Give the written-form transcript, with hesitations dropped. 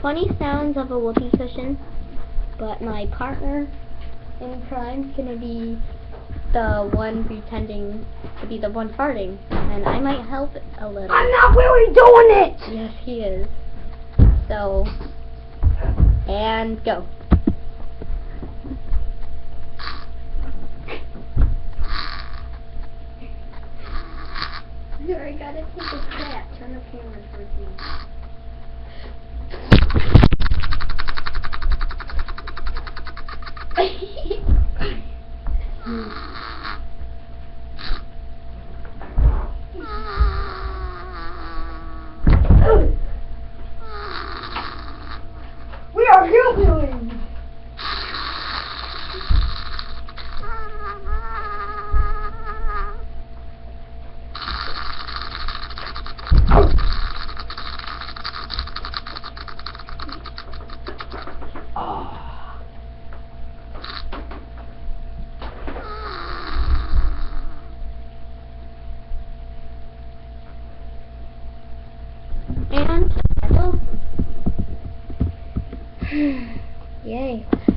funny sounds of a whoopee cushion, but my partner in crime's gonna be the one pretending to be the one farting, and I might help a little. I'm not really doing it! Yes, he is. So, and go. Here, I gotta take a snap. Turn the camera towards me. We are hillbillies! And